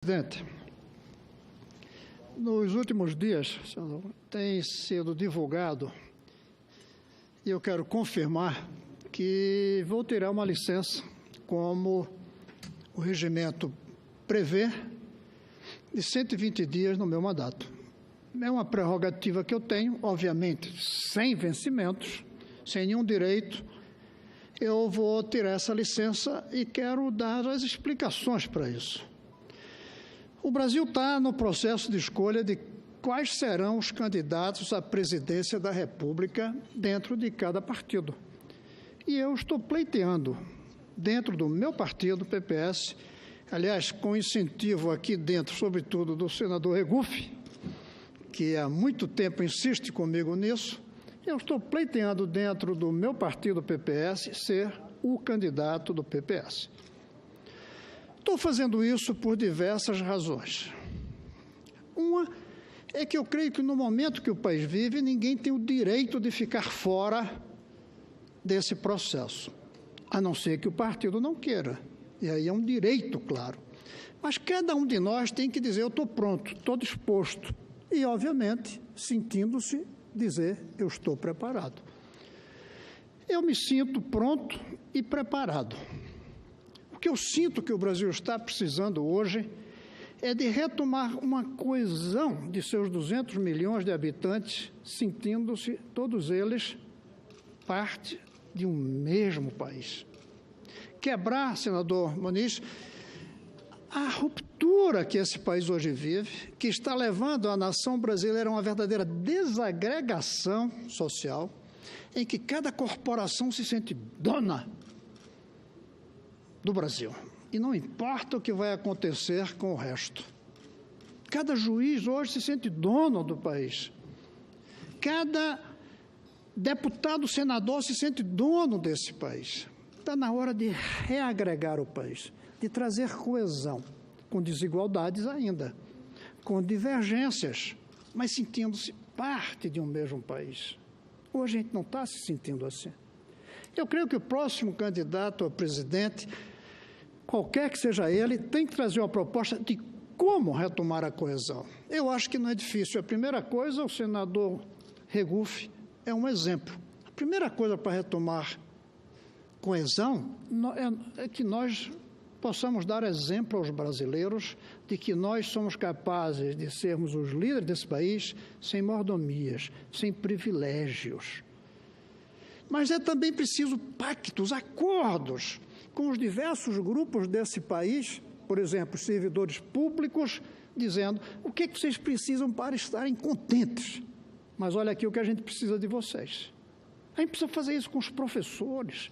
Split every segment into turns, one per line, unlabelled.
Presidente, nos últimos dias tem sido divulgado, e eu quero confirmar, que vou tirar uma licença, como o regimento prevê, de 120 dias no meu mandato. É uma prerrogativa que eu tenho, obviamente, sem vencimentos, sem nenhum direito. Eu vou tirar essa licença e quero dar as explicações para isso. O Brasil está no processo de escolha de quais serão os candidatos à presidência da República dentro de cada partido. E eu estou pleiteando, dentro do meu partido, PPS, aliás, com incentivo aqui dentro, sobretudo, do senador Regufe, que há muito tempo insiste comigo nisso, eu estou pleiteando dentro do meu partido, PPS, ser o candidato do PPS. Estou fazendo isso por diversas razões. Uma é que eu creio que no momento que o país vive, ninguém tem o direito de ficar fora desse processo, a não ser que o partido não queira. E aí é um direito, claro. Mas cada um de nós tem que dizer, eu estou pronto, estou disposto. E, obviamente, sentindo-se dizer, eu estou preparado. Eu me sinto pronto e preparado. O que eu sinto que o Brasil está precisando hoje é de retomar uma coesão de seus 200 milhões de habitantes, sentindo-se todos eles parte de um mesmo país. Quebrar, senador Muniz, a ruptura que esse país hoje vive, que está levando a nação brasileira a uma verdadeira desagregação social, em que cada corporação se sente dona do Brasil. E não importa o que vai acontecer com o resto. Cada juiz hoje se sente dono do país. Cada deputado, senador se sente dono desse país. Está na hora de reagregar o país, de trazer coesão, com desigualdades ainda, com divergências, mas sentindo-se parte de um mesmo país. Hoje a gente não está se sentindo assim. Eu creio que o próximo candidato a presidente, qualquer que seja ele, tem que trazer uma proposta de como retomar a coesão. Eu acho que não é difícil. A primeira coisa, o senador Regufe é um exemplo. A primeira coisa para retomar coesão é que nós possamos dar exemplo aos brasileiros de que nós somos capazes de sermos os líderes desse país sem mordomias, sem privilégios. Mas é também preciso pactos, acordos com os diversos grupos desse país, por exemplo, servidores públicos, dizendo o que vocês precisam para estarem contentes. Mas olha aqui o que a gente precisa de vocês. A gente precisa fazer isso com os professores.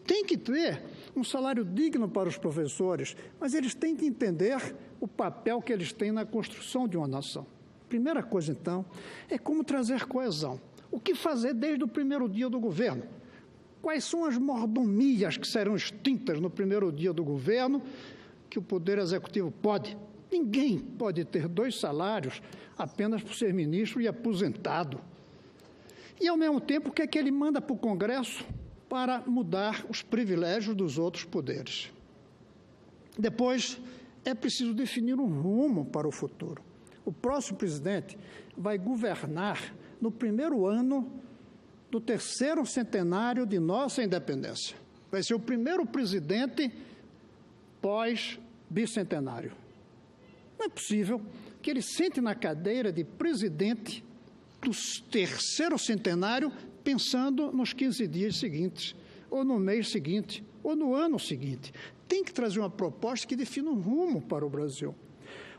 Tem que ter um salário digno para os professores, mas eles têm que entender o papel que eles têm na construção de uma nação. Primeira coisa, então, é como trazer coesão. O que fazer desde o primeiro dia do governo? Quais são as mordomias que serão extintas no primeiro dia do governo que o Poder Executivo pode? Ninguém pode ter 2 salários apenas por ser ministro e aposentado. E, ao mesmo tempo, o que é que ele manda para o Congresso para mudar os privilégios dos outros poderes? Depois, é preciso definir um rumo para o futuro. O próximo presidente vai governar no primeiro ano do 3º centenário de nossa independência. Vai ser o primeiro presidente pós-bicentenário. Não é possível que ele sente na cadeira de presidente do 3º centenário pensando nos 15 dias seguintes, ou no mês seguinte, ou no ano seguinte. Tem que trazer uma proposta que defina um rumo para o Brasil.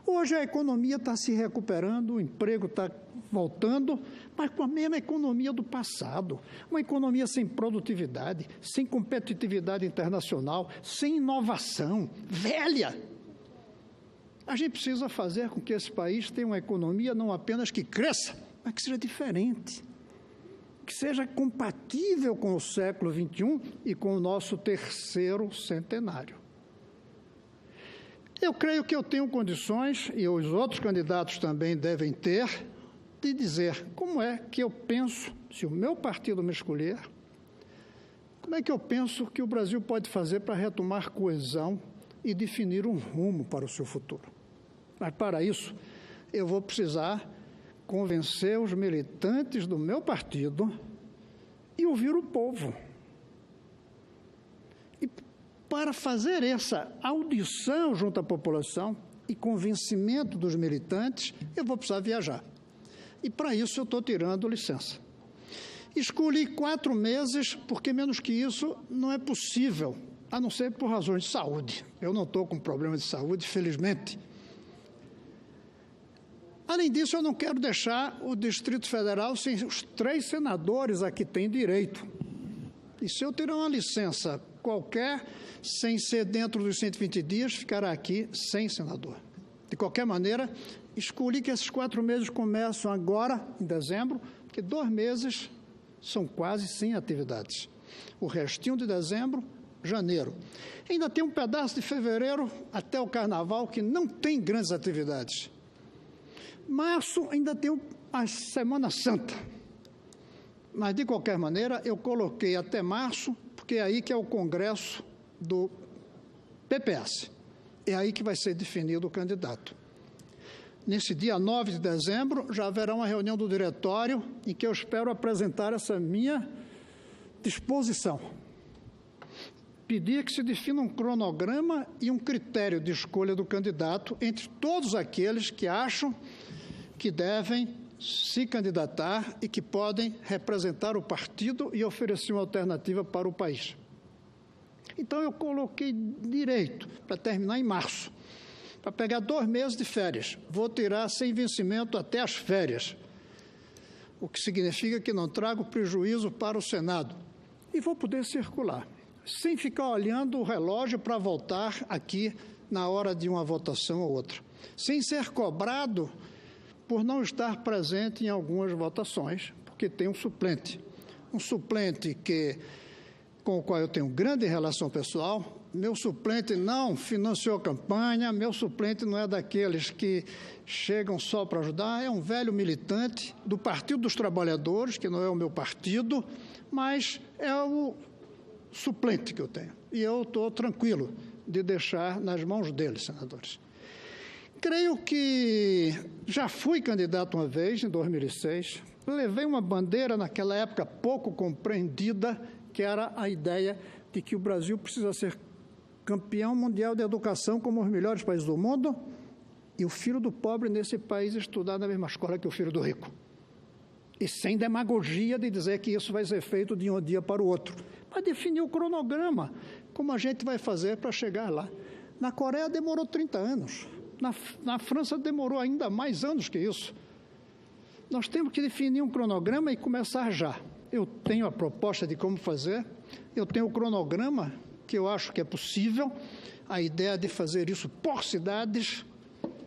Hoje a economia está se recuperando, o emprego está voltando, mas com a mesma economia do passado. Uma economia sem produtividade, sem competitividade internacional, sem inovação, velha. A gente precisa fazer com que esse país tenha uma economia não apenas que cresça, mas que seja diferente, que seja compatível com o século XXI e com o nosso 3º centenário. Eu creio que eu tenho condições, e os outros candidatos também devem ter, de dizer como é que eu penso, se o meu partido me escolher, como é que eu penso que o Brasil pode fazer para retomar coesão e definir um rumo para o seu futuro. Mas, para isso, eu vou precisar convencer os militantes do meu partido e ouvir o povo. E, para fazer essa audição junto à população e convencimento dos militantes, eu vou precisar viajar. E, para isso, eu estou tirando licença. Escolhi 4 meses, porque menos que isso não é possível, a não ser por razões de saúde. Eu não estou com problema de saúde, felizmente. Além disso, eu não quero deixar o Distrito Federal sem os 3 senadores a que têm direito. E se eu tirar uma licença qualquer, sem ser dentro dos 120 dias, ficará aqui sem senador. De qualquer maneira, escolhi que esses 4 meses começam agora, em dezembro, porque 2 meses são quase sem atividades. O restinho de dezembro, janeiro. Ainda tem um pedaço de fevereiro até o Carnaval que não tem grandes atividades. Março ainda tem a Semana Santa. Mas, de qualquer maneira, eu coloquei até março, porque é aí que é o Congresso do PPS. É aí que vai ser definido o candidato. Nesse dia 9 de dezembro, já haverá uma reunião do diretório em que eu espero apresentar essa minha disposição. Pedir que se defina um cronograma e um critério de escolha do candidato entre todos aqueles que acham que devem se candidatar e que podem representar o partido e oferecer uma alternativa para o país. Então, eu coloquei direito para terminar em março, para pegar 2 meses de férias. Vou tirar sem vencimento até as férias, o que significa que não trago prejuízo para o Senado. E vou poder circular, sem ficar olhando o relógio para voltar aqui na hora de uma votação ou outra, sem ser cobrado por não estar presente em algumas votações, porque tem um suplente com o qual eu tenho grande relação pessoal. Meu suplente não financiou campanha, meu suplente não é daqueles que chegam só para ajudar, é um velho militante do Partido dos Trabalhadores, que não é o meu partido, mas é o suplente que eu tenho. E eu estou tranquilo de deixar nas mãos dele, senadores. Creio que já fui candidato uma vez, em 2006, levei uma bandeira naquela época pouco compreendida, que era a ideia de que o Brasil precisa ser campeão mundial de educação como os melhores países do mundo e o filho do pobre nesse país estudar na mesma escola que o filho do rico. E sem demagogia de dizer que isso vai ser feito de um dia para o outro. Mas definir o cronograma, como a gente vai fazer para chegar lá. Na Coreia demorou 30 anos. Na França demorou ainda mais anos que isso. Nós temos que definir um cronograma e começar já. Eu tenho a proposta de como fazer, eu tenho o cronograma, que eu acho que é possível, a ideia de fazer isso por cidades,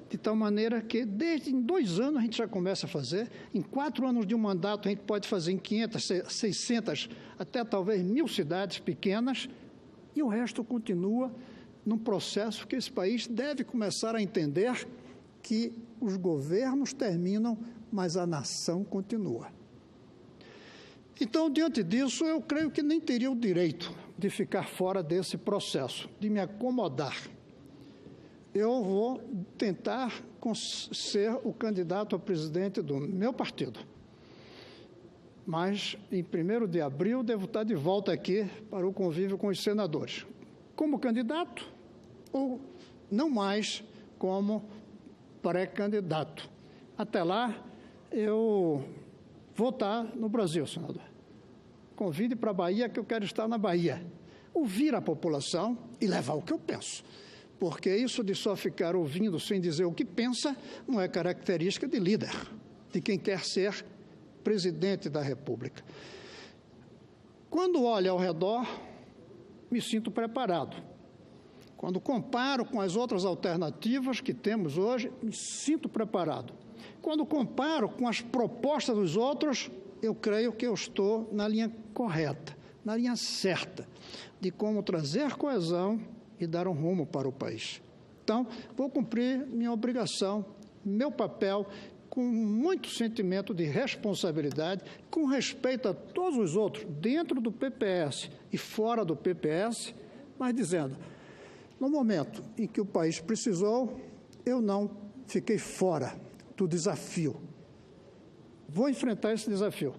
de tal maneira que desde em 2 anos a gente já começa a fazer, em 4 anos de um mandato a gente pode fazer em 500, 600, até talvez 1000 cidades pequenas, e o resto continua num processo que esse país deve começar a entender que os governos terminam, mas a nação continua. Então, diante disso, eu creio que nem teria o direito de ficar fora desse processo, de me acomodar. Eu vou tentar ser o candidato a presidente do meu partido. Mas, em 1º de abril, devo estar de volta aqui para o convívio com os senadores. Como candidato ou não mais como pré-candidato. Até lá, eu vou estar no Brasil, senador. Convide para a Bahia, que eu quero estar na Bahia. Ouvir a população e levar o que eu penso. Porque isso de só ficar ouvindo sem dizer o que pensa não é característica de líder, de quem quer ser presidente da República. Quando olho ao redor, me sinto preparado. Quando comparo com as outras alternativas que temos hoje, me sinto preparado. Quando comparo com as propostas dos outros, eu creio que eu estou na linha correta, na linha certa, de como trazer coesão e dar um rumo para o país. Então, vou cumprir minha obrigação, meu papel, com muito sentimento de responsabilidade, com respeito a todos os outros, dentro do PPS e fora do PPS, mas dizendo, no momento em que o país precisou, eu não fiquei fora do desafio. Vou enfrentar esse desafio.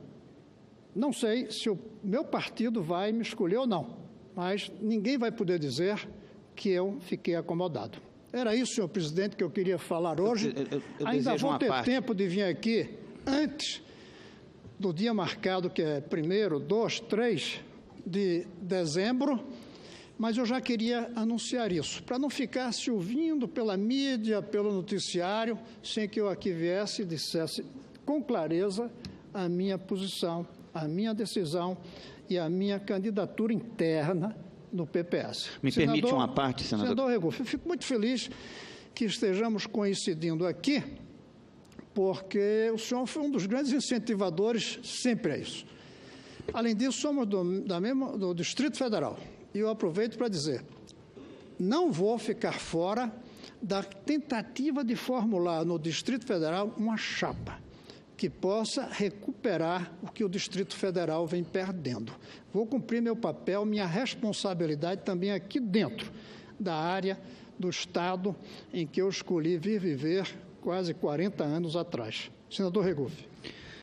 Não sei se o meu partido vai me escolher ou não, mas ninguém vai poder dizer que eu fiquei acomodado. Era isso, senhor presidente, que eu queria falar hoje.
Eu
ainda vou ter
parte.
tempo de vir aqui antes do dia marcado, que é 1º, 2, 3 de dezembro, mas eu já queria anunciar isso, para não ficar se ouvindo pela mídia, pelo noticiário, sem que eu aqui viesse e dissesse com clareza a minha posição, a minha decisão e a minha candidatura interna no PPS.
Me permite uma parte, senador?
Senador Regufe, eu fico muito feliz que estejamos coincidindo aqui, porque o senhor foi um dos grandes incentivadores sempre a isso. Além disso, somos do Distrito Federal. E eu aproveito para dizer, não vou ficar fora da tentativa de formular no Distrito Federal uma chapa que possa recuperar o que o Distrito Federal vem perdendo. Vou cumprir meu papel, minha responsabilidade também aqui dentro da área do Estado em que eu escolhi vir viver quase 40 anos atrás. Senador Regufe.